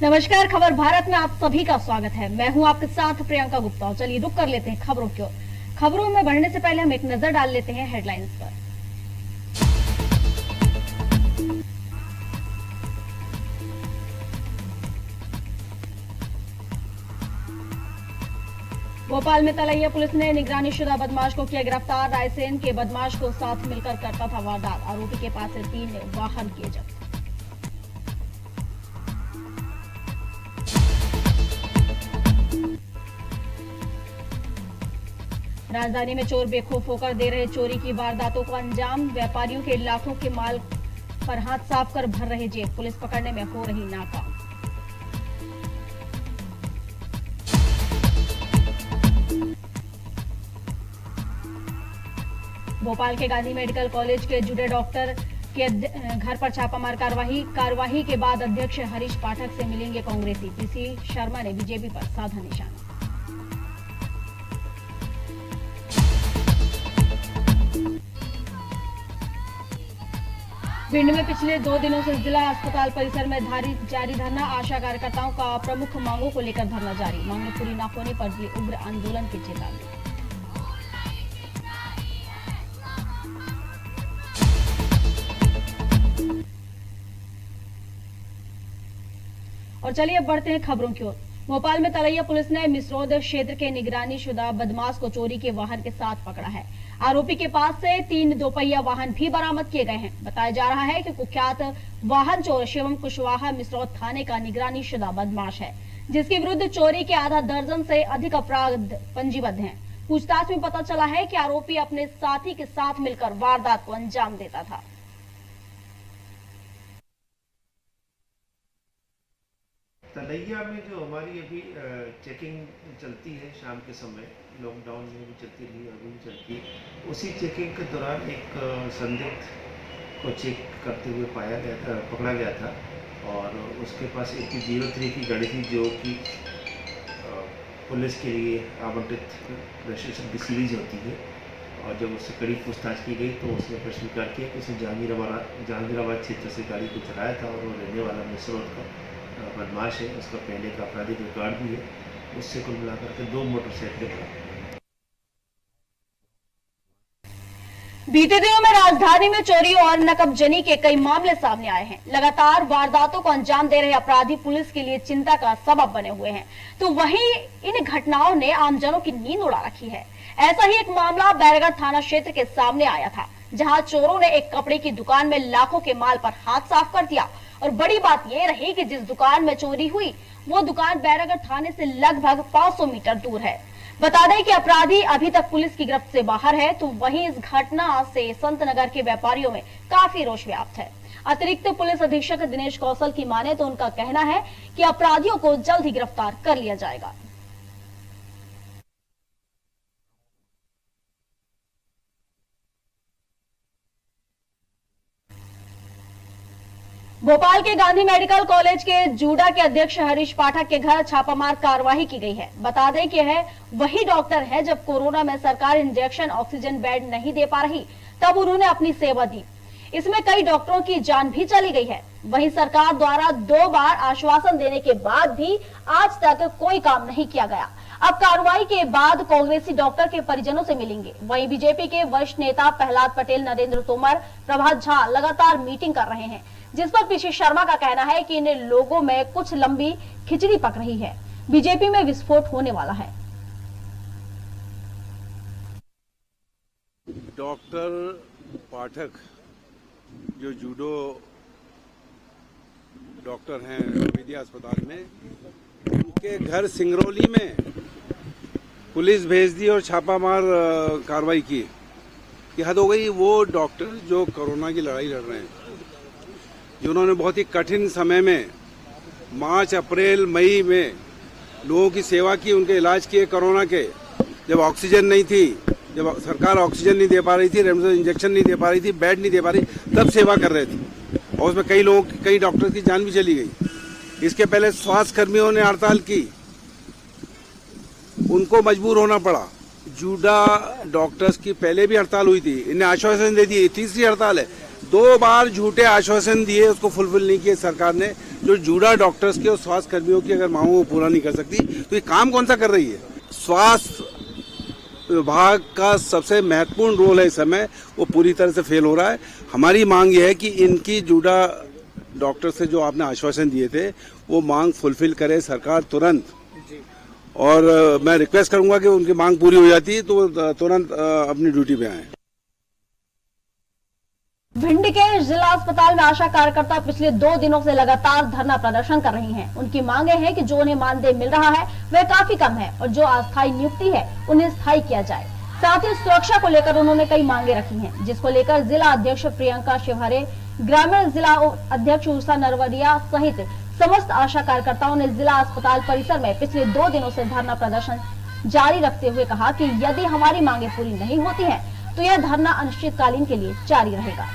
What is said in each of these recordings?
नमस्कार, खबर भारत में आप सभी का स्वागत है। मैं हूं आपके साथ प्रियंका गुप्ता। चलिए रुक कर लेते हैं खबरों की ओर। खबरों में बढ़ने से पहले हम एक नजर डाल लेते हैं हेडलाइंस पर। भोपाल में तलैया पुलिस ने निगरानीशुदा बदमाश को किया गिरफ्तार। रायसेन के बदमाश को साथ मिलकर करता था वारदात। आरोपी के पास से 3 वाहन किए जब्त। राजधानी में चोर बेखौफ होकर दे रहे चोरी की वारदातों को अंजाम। व्यापारियों के लाखों के माल पर हाथ साफ कर भर रहे जेब। पुलिस पकड़ने में हो रही नाकाम। भोपाल के गांधी मेडिकल कॉलेज के जुड़े डॉक्टर के घर पर छापामार कार्यवाही के बाद अध्यक्ष हरीश पाठक से मिलेंगे कांग्रेसी। पीसी शर्मा ने बीजेपी पर साधा निशाना। भिंड में पिछले 2 दिनों से जिला अस्पताल परिसर में जारी धरना। आशा कार्यकर्ताओं का प्रमुख मांगों को लेकर धरना जारी। मांगें पूरी न होने पर दी उग्र आंदोलन की चेतावनी। और चलिए अब बढ़ते हैं खबरों की ओर। भोपाल में तलैया पुलिस ने मिसरौद क्षेत्र के निगरानीशुदा बदमाश को चोरी के वाहन के साथ पकड़ा है। आरोपी के पास से 3 दोपहिया वाहन भी बरामद किए गए हैं। बताया जा रहा है कि कुख्यात वाहन चोर शिवम कुशवाहा मिसरौद थाने का निगरानीशुदा बदमाश है, जिसके विरुद्ध चोरी के आधा दर्जन से अधिक अपराध पंजीबद्ध हैं। पूछताछ में पता चला है कि आरोपी अपने साथी के साथ मिलकर वारदात को अंजाम देता था। तलैया में जो हमारी अभी चेकिंग चलती है शाम के समय, लॉकडाउन में भी चलती रही, अभी भी चलती है। उसी चेकिंग के दौरान एक संदिग्ध को चेक करते हुए पकड़ा गया था और उसके पास एक 03 की गाड़ी थी जो कि पुलिस के लिए आवंटित रजिस्ट्रेशन की सीरीज होती है। और जब उससे कड़ी पूछताछ की गई तो उसने फिर स्वीकार किया कि उसने जहांगीराबाद क्षेत्र से गाड़ी को चलाया था और वो रहने वाला मिसरौद का बदमाश है। उसका पहले का आपराधिक रिकॉर्ड भी है। उससे कुल मिलाकर के 2 मोटरसाइकिलें। बीते दिनों में राजधानी में चोरी और नकबजनी के कई मामले सामने आए हैं। लगातार वारदातों को अंजाम दे रहे अपराधी पुलिस के लिए चिंता का सबब बने हुए हैं, तो वहीं इन घटनाओं ने आमजनों की नींद उड़ा रखी है। ऐसा ही एक मामला बैरगढ़ थाना क्षेत्र के सामने आया था, जहां चोरों ने एक कपड़े की दुकान में लाखों के माल पर हाथ साफ कर दिया। और बड़ी बात यह रही कि जिस दुकान में चोरी हुई वो दुकान बैरगढ़ थाने से लगभग 500 मीटर दूर है। बता दें कि अपराधी अभी तक पुलिस की गिरफ्त से बाहर है, तो वहीं इस घटना से संतनगर के व्यापारियों में काफी रोष व्याप्त है। अतिरिक्त पुलिस अधीक्षक दिनेश कौशल की माने तो उनका कहना है कि अपराधियों को जल्द ही गिरफ्तार कर लिया जाएगा। भोपाल के गांधी मेडिकल कॉलेज के जूडा के अध्यक्ष हरीश पाठक के घर छापामार कार्रवाई की गई है। बता दें कि वही डॉक्टर है जब कोरोना में सरकार इंजेक्शन ऑक्सीजन बेड नहीं दे पा रही तब उन्होंने अपनी सेवा दी। इसमें कई डॉक्टरों की जान भी चली गई है। वहीं सरकार द्वारा 2 बार आश्वासन देने के बाद भी आज तक कोई काम नहीं किया गया। अब कार्रवाई के बाद कांग्रेसी डॉक्टर के परिजनों से मिलेंगे। वहीं बीजेपी के वरिष्ठ नेता प्रहलाद पटेल, नरेंद्र तोमर, प्रभात झा लगातार मीटिंग कर रहे हैं, जिस पर पीसी शर्मा का कहना है कि इन लोगों में कुछ लंबी खिचड़ी पक रही है। बीजेपी में विस्फोट होने वाला है। डॉक्टर पाठक जो जूडो डॉक्टर हैं विद्या अस्पताल में, उनके घर सिंगरौली में पुलिस भेज दी और छापामार कार्रवाई की। कि हद हो गई। वो डॉक्टर जो कोरोना की लड़ाई लड़ रहे हैं, जिन्होंने बहुत ही कठिन समय में मार्च, अप्रैल, मई में लोगों की सेवा की, उनके इलाज किए कोरोना के, जब ऑक्सीजन नहीं थी, जब सरकार ऑक्सीजन नहीं दे पा रही थी, रेमडेसिविर इंजेक्शन नहीं दे पा रही थी, बेड नहीं दे पा रही, तब सेवा कर रहे थे और उसमें कई डॉक्टर्स की जान भी चली गई। इसके पहले स्वास्थ्य कर्मियों ने हड़ताल की, उनको मजबूर होना पड़ा। जूडा डॉक्टर्स की पहले भी हड़ताल हुई थी, इन्हें आश्वासन दे दिए, तीसरी हड़ताल है। 2 बार झूठे आश्वासन दिए, उसको फुलफिल नहीं किए सरकार ने। जो जुड़ा डॉक्टर्स के और स्वास्थ्य कर्मियों की अगर मांगों को पूरा नहीं कर सकती तो ये काम कौन सा कर रही है? स्वास्थ्य विभाग का सबसे महत्वपूर्ण रोल है इस समय, वो पूरी तरह से फेल हो रहा है। हमारी मांग ये है कि इनकी जुड़ा डॉक्टर से जो आपने आश्वासन दिए थे वो मांग फुलफिल करे सरकार तुरंत। और मैं रिक्वेस्ट करूंगा कि उनकी मांग पूरी हो जाती है तो तुरंत अपनी ड्यूटी पे आए। भिंड के जिला अस्पताल में आशा कार्यकर्ता पिछले 2 दिनों से लगातार धरना प्रदर्शन कर रही हैं। उनकी मांगे हैं कि जो उन्हें मानदेय मिल रहा है वह काफी कम है और जो अस्थायी नियुक्ति है उन्हें स्थायी किया जाए। साथ ही सुरक्षा को लेकर उन्होंने कई मांगे रखी हैं, जिसको लेकर जिला अध्यक्ष प्रियंका शिवहरे, ग्रामीण जिला अध्यक्ष उषा नरवरिया सहित समस्त आशा कार्यकर्ताओं ने जिला अस्पताल परिसर में पिछले 2 दिनों से धरना प्रदर्शन जारी रखते हुए कहा कि यदि हमारी मांगे पूरी नहीं होती हैं, तो यह धरना अनिश्चितकालीन के लिए जारी रहेगा।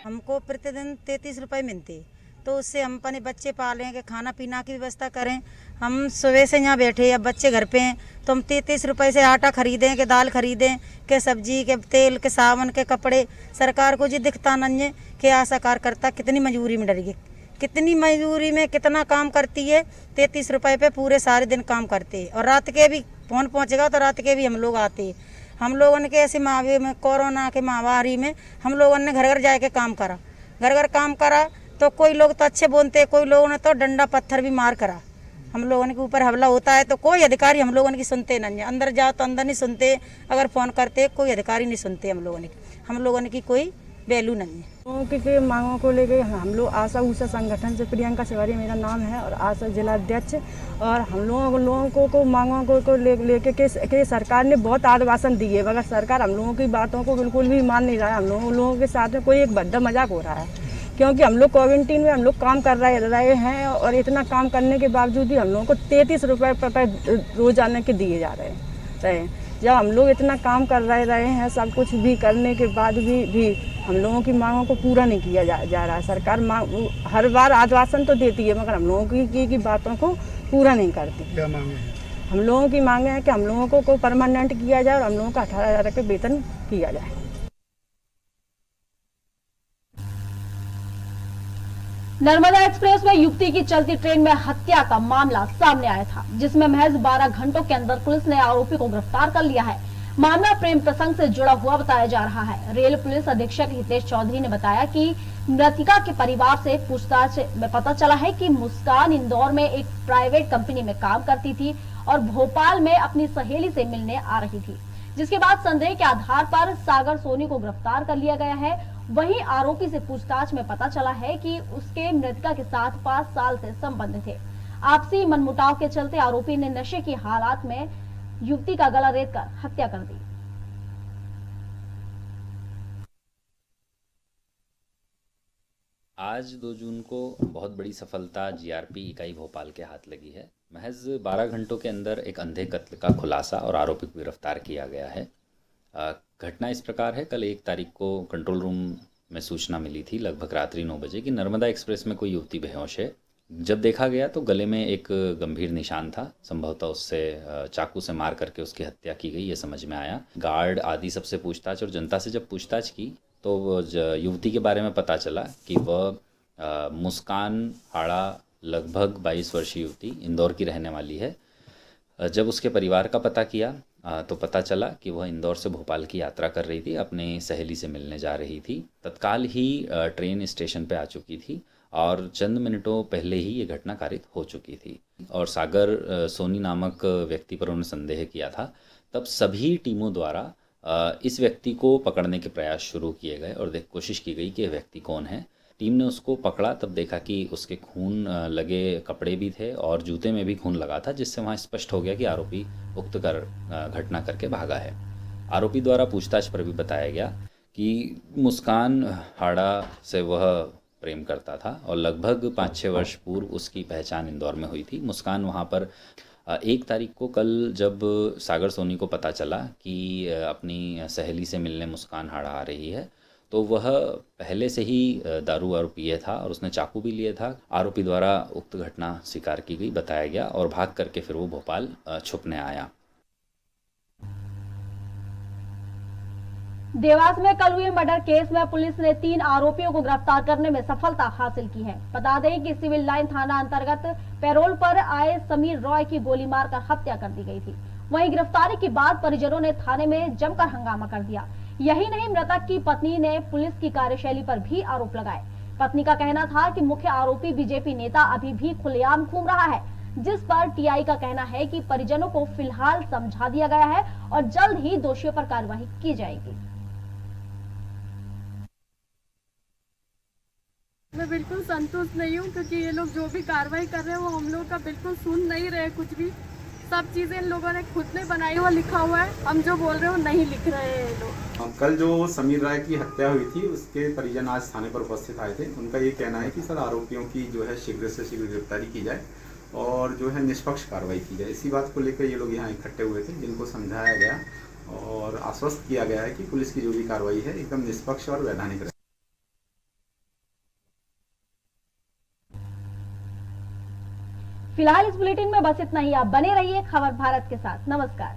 हमको प्रतिदिन 33 रुपए मिलते, तो उससे हम अपने बच्चे पालें, कि खाना पीना की व्यवस्था करें। हम सुबह से यहाँ बैठे, अब बच्चे घर पे हैं, तो हम 33 रुपए से आटा खरीदें, के दाल खरीदें, के सब्जी, के तेल, के साबुन, के कपड़े। सरकार को जी दिखता नहीं है कि आशा कार्यकर्ता कितनी मजबूरी में डरी, कितनी मजबूरी में कितना काम करती है। 33 रुपए पे पूरे सारे दिन काम करते, और रात के भी फोन पहुँचेगा तो रात के भी हम लोग आते। हम लोगों ने ऐसे महामारी में, कोरोना के महामारी में हम लोगों ने घर घर जाके काम करा, घर घर काम करा। तो कोई लोग तो अच्छे बोलते, कोई लोगों ने तो डंडा पत्थर भी मार करा। हम लोगों के ऊपर हमला होता है तो कोई अधिकारी हम लोगों की सुनते नहीं है। अंदर जाओ तो अंदर नहीं सुनते, अगर फोन करते कोई अधिकारी नहीं सुनते। हम लोगों की कोई वैल्यू नहीं है। लोगों की मांगों को लेकर हम लोग आशा उषा संगठन से, प्रियंका शिवहरे मेरा नाम है, और आशा जिला अध्यक्ष। और हम लोगों को मांगों को लेके के सरकार ने बहुत आश्वासन दिए, मगर सरकार हम लोगों की बातों को बिल्कुल भी मान नहीं रहा है। हम लोगों के साथ में कोई एक भद्दा मजाक हो रहा है, क्योंकि हम लोग क्वारंटीन में हम लोग काम कर रहे हैं, और इतना काम करने के बावजूद भी हम लोगों को 33 रुपये रोजाना के दिए जा रहे हैं। जब हम लोग इतना काम कर रहे हैं, सब कुछ भी करने के बाद भी हम लोगों की मांगों को पूरा नहीं किया जा रहा है। सरकार हर बार आश्वासन तो देती है, मगर हम लोगों की बातों को पूरा नहीं करती। क्या मांगे हैं? हम लोगों की मांगे है कि हम लोगों को परमानेंट किया जाए और हम लोगों का 18,000 के वेतन किया जाए। नर्मदा एक्सप्रेस में युवती की चलती ट्रेन में हत्या का मामला सामने आया था, जिसमें महज 12 घंटों के अंदर पुलिस ने आरोपी को गिरफ्तार कर लिया है। मामला प्रेम प्रसंग से जुड़ा हुआ बताया जा रहा है। रेल पुलिस अधीक्षक हितेश चौधरी ने बताया कि मृतका के परिवार से पूछताछ में पता चला है कि मुस्कान इंदौर में एक प्राइवेट कंपनी में काम करती थी और भोपाल में अपनी सहेली से मिलने आ रही थी, जिसके बाद संदेह के आधार पर सागर सोनी को गिरफ्तार कर लिया गया है। वहीं आरोपी से पूछताछ में पता चला है कि उसके मृतका के साथ 5 साल से संबंध थे। आपसी मनमुटाव के चलते आरोपी ने नशे की हालात में युवती का गला रेतकर हत्या कर दी। आज 2 जून को बहुत बड़ी सफलता जीआरपी इकाई भोपाल के हाथ लगी है। महज 12 घंटों के अंदर एक अंधे कत्ल का खुलासा और आरोपी को गिरफ्तार किया गया है। घटना इस प्रकार है, कल 1 तारीख को कंट्रोल रूम में सूचना मिली थी लगभग रात्रि 9 बजे कि नर्मदा एक्सप्रेस में कोई युवती बेहोश है। जब देखा गया तो गले में एक गंभीर निशान था, संभवतः उससे चाकू से मार करके उसकी हत्या की गई, ये समझ में आया। गार्ड आदि सबसे पूछताछ और जनता से जब पूछताछ की तो युवती के बारे में पता चला कि वह मुस्कान हाड़ा लगभग 22 वर्षीय युवती इंदौर की रहने वाली है। जब उसके परिवार का पता किया तो पता चला कि वह इंदौर से भोपाल की यात्रा कर रही थी, अपनी सहेली से मिलने जा रही थी। तत्काल ही ट्रेन स्टेशन पे आ चुकी थी और चंद मिनटों पहले ही ये घटना कारित हो चुकी थी और सागर सोनी नामक व्यक्ति पर उन्होंने संदेह किया था। तब सभी टीमों द्वारा इस व्यक्ति को पकड़ने के प्रयास शुरू किए गए और कोशिश की गई कि यह व्यक्ति कौन है। टीम ने उसको पकड़ा, तब देखा कि उसके खून लगे कपड़े भी थे और जूते में भी खून लगा था, जिससे वहाँ स्पष्ट हो गया कि आरोपी उक्त घटना करके भागा है। आरोपी द्वारा पूछताछ पर भी बताया गया कि मुस्कान हाड़ा से वह प्रेम करता था और लगभग 5-6 वर्ष पूर्व उसकी पहचान इंदौर में हुई थी। मुस्कान वहाँ पर 1 तारीख को कल जब सागर सोनी को पता चला कि अपनी सहेली से मिलने मुस्कान हाड़ा आ रही है, तो वह पहले से ही दारू वारू पिए था और उसने चाकू भी लिए था। आरोपी द्वारा उक्त घटना स्वीकार की गई, बताया गया और भाग करके फिर वो भोपाल छुपने आया। देवास में कल हुए मर्डर केस में पुलिस ने 3 आरोपियों को गिरफ्तार करने में सफलता हासिल की है। बता दें कि सिविल लाइन थाना अंतर्गत पैरोल पर आए समीर रॉय की गोली मारकर हत्या कर दी गई थी। वहीं गिरफ्तारी के बाद परिजनों ने थाने में जमकर हंगामा कर दिया। यही नहीं, मृतक की पत्नी ने पुलिस की कार्यशैली पर भी आरोप लगाए। पत्नी का कहना था कि मुख्य आरोपी बीजेपी नेता अभी भी खुलेआम घूम रहा है, जिस पर टीआई का कहना है कि परिजनों को फिलहाल समझा दिया गया है और जल्द ही दोषियों पर कार्रवाई की जाएगी। मैं बिल्कुल संतुष्ट नहीं हूँ, क्योंकि ये लोग जो भी कार्रवाई कर रहे हैं वो हम लोग का बिल्कुल सुन नहीं रहे। कुछ भी सब चीज़ें इन लोगों ने खुद ने बनाई हुआ लिखा हुआ है, हम जो बोल रहे हैं वो नहीं लिख रहे हैं ये लोग। कल जो समीर राय की हत्या हुई थी उसके परिजन आज थाने पर उपस्थित आए थे। उनका ये कहना है कि सर आरोपियों की जो है शीघ्र से शीघ्र गिरफ्तारी की जाए और जो है निष्पक्ष कार्रवाई की जाए। इसी बात को लेकर ये लोग यहाँ इकट्ठे हुए थे, जिनको समझाया गया और आश्वस्त किया गया है कि पुलिस की जो भी कार्रवाई है एकदम निष्पक्ष और वैधानिक रहे। फिलहाल इस बुलेटिन में बस इतना ही। आप बने रहिए खबर भारत के साथ। नमस्कार।